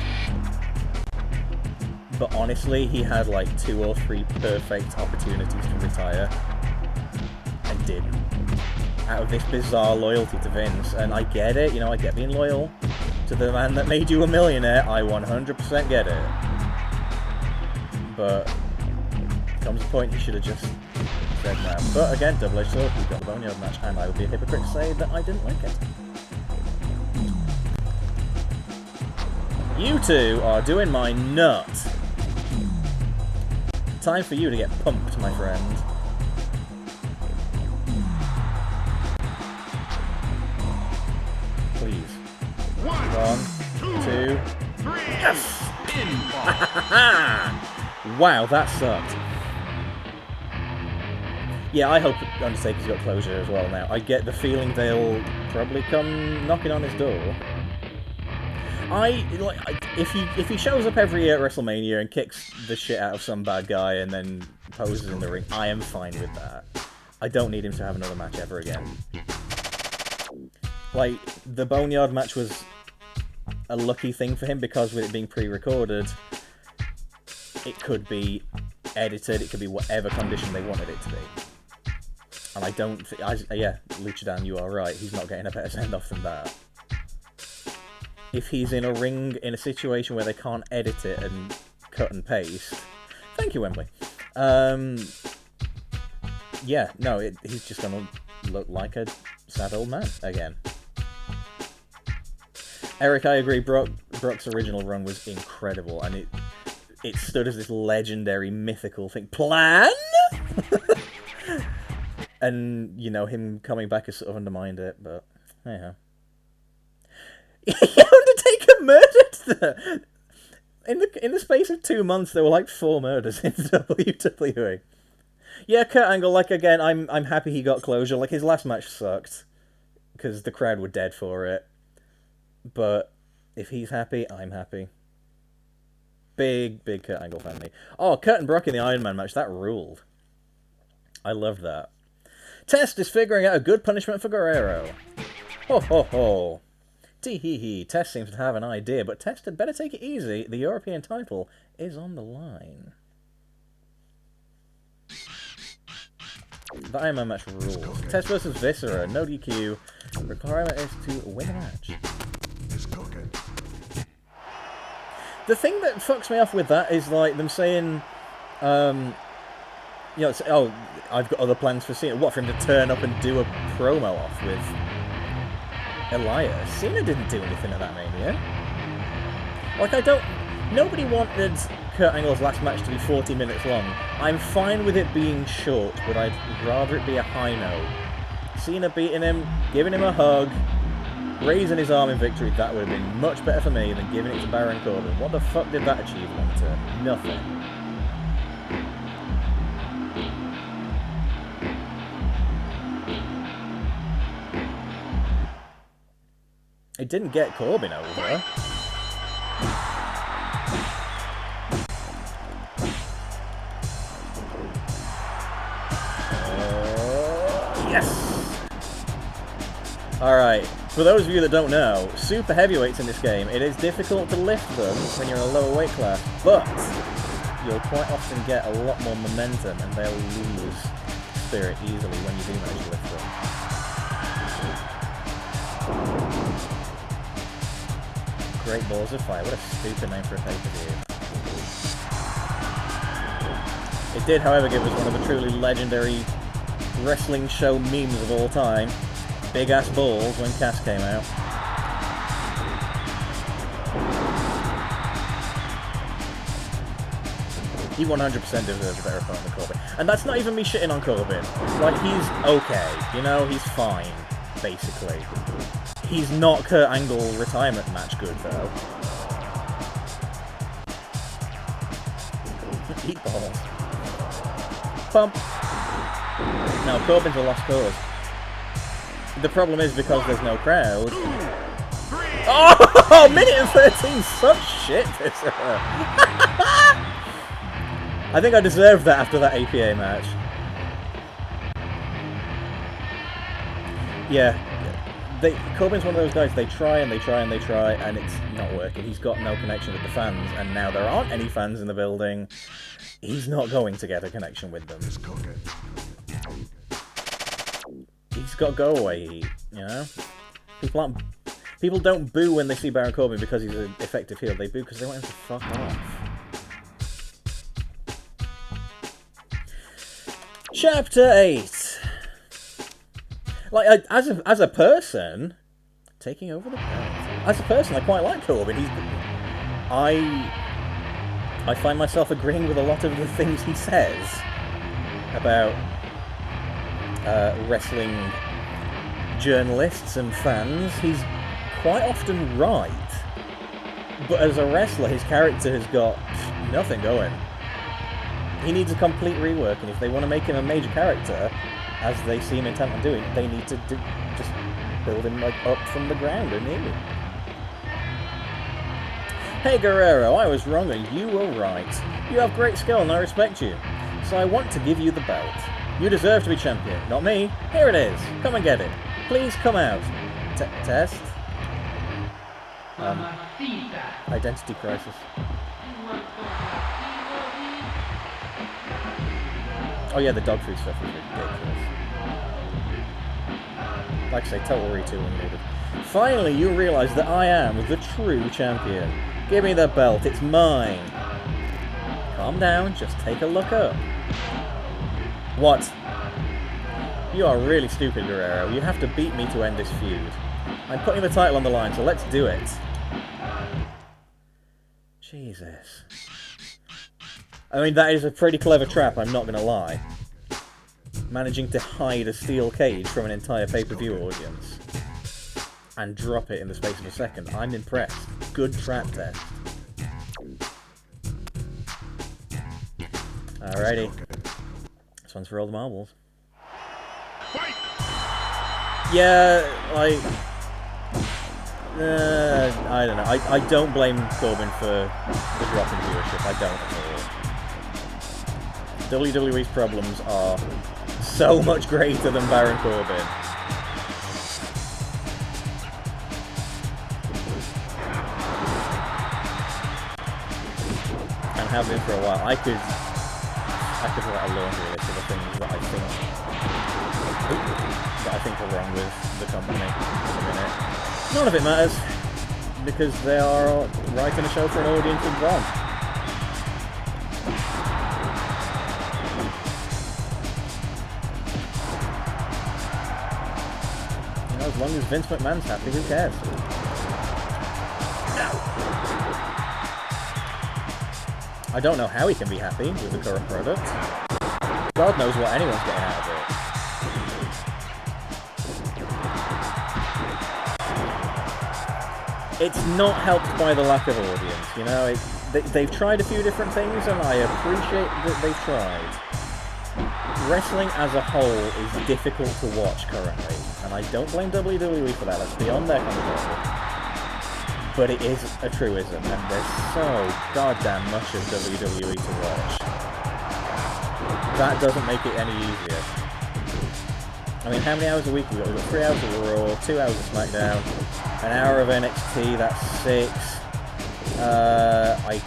But honestly, he had like 2 or 3 perfect opportunities to retire and didn't. Out of this bizarre loyalty to Vince, and I get it, you know, I get being loyal to the man that made you a millionaire. I 100% get it. But comes a point he should have just said no. But again, double-edged sword, we got the Boneyard match, and I would be a hypocrite to say that I didn't like it. You two are doing my nut. Time for you to get pumped, my friend. Please. 1, 2, 3. Yes! Wow, that sucked. Yeah, I hope Undertaker's got closure as well now. I get the feeling they'll probably come knocking on his door. If he shows up every year at WrestleMania and kicks the shit out of some bad guy and then poses in the ring, I am fine with that. I don't need him to have another match ever again. Like, the Boneyard match was a lucky thing for him because with it being pre-recorded, it could be edited, it could be whatever condition they wanted it to be. And I don't think... yeah, Luchadan, you are right. He's not getting a better send-off than that. If he's in a ring, in a situation where they can't edit it and cut and paste... Thank you, Wembley. Yeah, no, he's just going to look like a sad old man again. Eric, I agree. Brock's original run was incredible, and it stood as this legendary, mythical thing. Plan? And, you know, him coming back has sort of undermined it, but, anyhow. Undertaker murdered them! In the space of 2 months, there were like 4 murders in WWE. Yeah, Kurt Angle, like, again, I'm happy he got closure. Like, his last match sucked, because the crowd were dead for it. But, if he's happy, I'm happy. Big Kurt Angle fan me. Oh, Kurt and Brock in the Iron Man match, that ruled. I loved that. Test is figuring out a good punishment for Guerrero. Ho ho ho. Tee-hee-hee. Test seems to have an idea, but Test had better take it easy. The European title is on the line. The Iron Man match rules. Test versus Viscera. No DQ. Requirement is to win a match. The thing that fucks me off with that is, like, them saying, you know, oh, I've got other plans for Cena. What, for him to turn up and do a promo off with Elias? Cena didn't do anything at that Mania. Like, nobody wanted Kurt Angle's last match to be 40 minutes long. I'm fine with it being short, but I'd rather it be a high note. Cena beating him, giving him a hug, Raising his arm in victory, that would have been much better for me than giving it to Baron Corbin. What the fuck did that achieve long term? Nothing. It didn't get Corbin over. Yes! Alright, for those of you that don't know, super heavyweights in this game, it is difficult to lift them when you're in a lower weight class, but you'll quite often get a lot more momentum and they'll lose spirit easily when you do manage to lift them. Great Balls of Fire, what a stupid name for a pay-per-view. It did, however, give us one of the truly legendary wrestling show memes of all time. Big ass balls when Cass came out. He 100% deserves a better opponent than Corbin. And that's not even me shitting on Corbin. Like, he's okay. You know, he's fine, basically. He's not Kurt Angle retirement match good, though. Eat balls. Pump. Now, Corbin's a lost cause. The problem is because there's no crowd. Oh, minute and 13, such shit. I think I deserved that after that APA match. Yeah, Corbin's one of those guys, they try and they try and they try, and it's not working. He's got no connection with the fans, and now there aren't any fans in the building. He's not going to get a connection with them. He's got go-away heat, you know? People don't boo when they see Baron Corbin because he's an effective heel. They boo because they want him to fuck off. Chapter 8. Like, as a person, taking over the belt. As a person, I quite like Corbin. I find myself agreeing with a lot of the things he says about wrestling journalists and fans. He's quite often right, but as a wrestler, his character has got nothing going. He needs a complete rework, and if they want to make him a major character, as they seem intent on doing, they need to just build him like up from the ground anew. Hey Guerrero, I was wrong and you were right. You have great skill and I respect you. So I want to give you the belt. You deserve to be champion, not me. Here it is. Come and get it. Please come out. Test? Identity crisis. Oh yeah, the dog food stuff was ridiculous. Like I say, total retooling needed. Finally, you realise that I am the true champion. Give me the belt, it's mine. Calm down, just take a look up. What? You are really stupid, Guerrero. You have to beat me to end this feud. I'm putting the title on the line, so let's do it. Jesus. I mean, that is a pretty clever trap, I'm not going to lie. Managing to hide a steel cage from an entire pay-per-view audience. And drop it in the space of a second. I'm impressed. Good trap test. Alrighty. This one's for all the marbles. Yeah, like... I don't know. I don't blame Corbin for the drop in viewership. I don't at all. WWE's problems are so much greater than Baron Corbin. And have been for a while. I could write a laundry list of the things that I think are wrong with the company at the minute. None of it matters, because they are writing a show for an audience of one. You know, as long as Vince McMahon's happy, who cares? I don't know how he can be happy with the current product. God knows what anyone's getting out of it. it's not helped by the lack of audience, you know? They've tried a few different things, and I appreciate that they've tried. Wrestling as a whole is difficult to watch currently, and I don't blame WWE for that, that's beyond their control. But it is a truism, and there's so goddamn much of WWE to watch. That doesn't make it any easier. I mean, how many hours a week have we got? We've got 3 hours of Raw, 2 hours of SmackDown, an hour of NXT, that's 6. I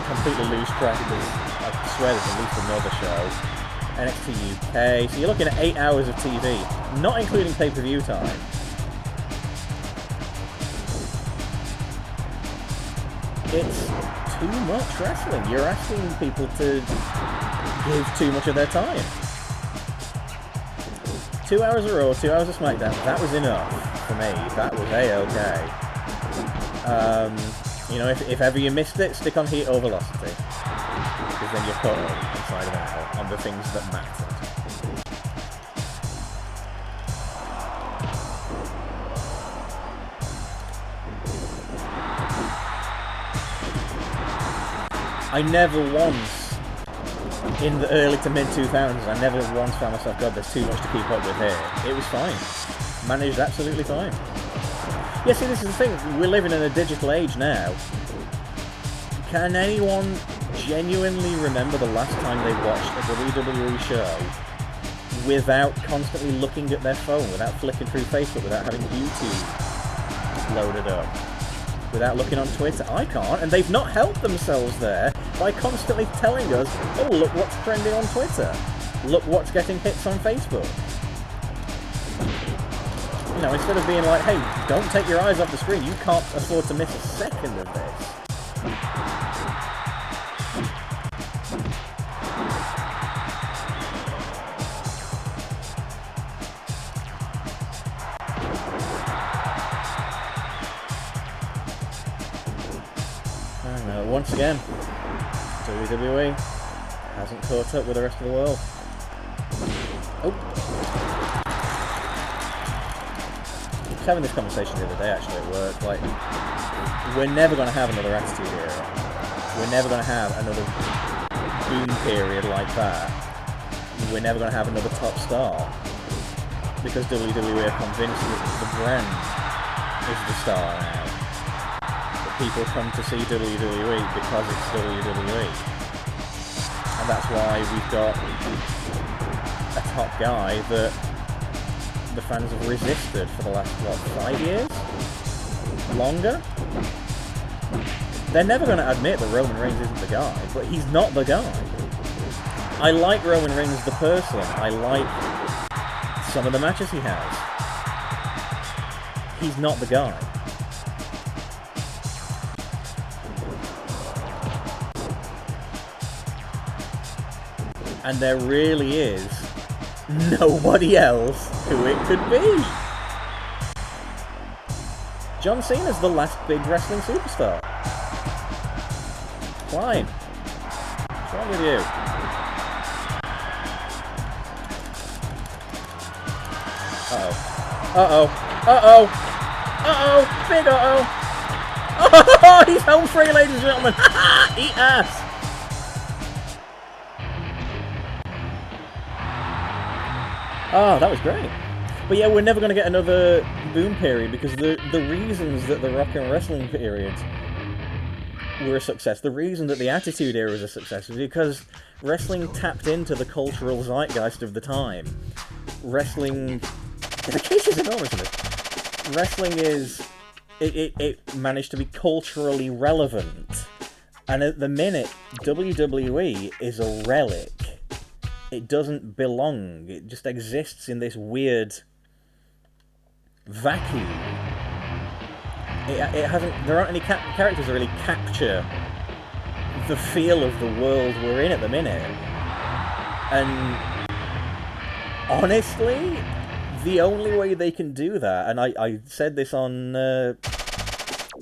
completely lose track because I swear there's at least another show. NXT UK, so you're looking at 8 hours of TV, not including pay-per-view time. It's too much wrestling. You're asking people to give too much of their time. 2 hours of Raw, 2 hours of SmackDown, that was enough for me. That was A-okay. You know, if ever you missed it, stick on Heat or Velocity. Because then you're caught up inside and out on the things that mattered. I never once, in the early to mid-2000s, I never once found myself, God, there's too much to keep up with here. It was fine. Managed absolutely fine. Yeah, see, this is the thing. We're living in a digital age now. Can anyone genuinely remember the last time they watched a WWE show without constantly looking at their phone, without flicking through Facebook, without having YouTube loaded up, without looking on Twitter? I can't, and they've not helped themselves there by constantly telling us, oh, look what's trending on Twitter, look what's getting hits on Facebook. You know, instead of being like, hey, don't take your eyes off the screen, you can't afford to miss a second of this. And once again, WWE hasn't caught up with the rest of the world. Oh. I was having this conversation the other day actually at work, like, we're never going to have another Attitude Era. We're never going to have another boom period like that. We're never going to have another top star. Because WWE are convinced that the brand is the star now. That people come to see WWE because it's WWE. And that's why we've got a top guy that the fans have resisted for the last, what, 5 years? Longer? They're never going to admit that Roman Reigns isn't the guy, but he's not the guy. I like Roman Reigns the person. I like some of the matches he has. He's not the guy. And there really is nobody else who it could be. John Cena's the last big wrestling superstar. Fine. What's wrong with you? Uh-oh. Uh-oh. Uh-oh. Uh-oh. Big uh-oh. Oh, he's home free, ladies and gentlemen. Eat ass. Oh, that was great. But yeah, we're never going to get another boom period because the reasons that the Rock and Wrestling period were a success, the reason that the Attitude Era was a success is because wrestling tapped into the cultural zeitgeist of the time. Wrestling... The case is enormous, isn't it? Wrestling is... It managed to be culturally relevant. And at the minute, WWE is a relic. It doesn't belong. It just exists in this weird vacuum. It hasn't. There aren't any characters that really capture the feel of the world we're in at the minute. And honestly, the only way they can do that, and I said this on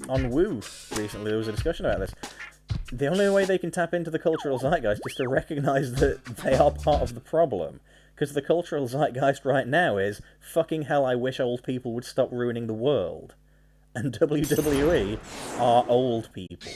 Woo recently. There was a discussion about this. The only way they can tap into the cultural zeitgeist is to recognise that they are part of the problem. Because the cultural zeitgeist right now is, fucking hell, I wish old people would stop ruining the world. and WWE are old people.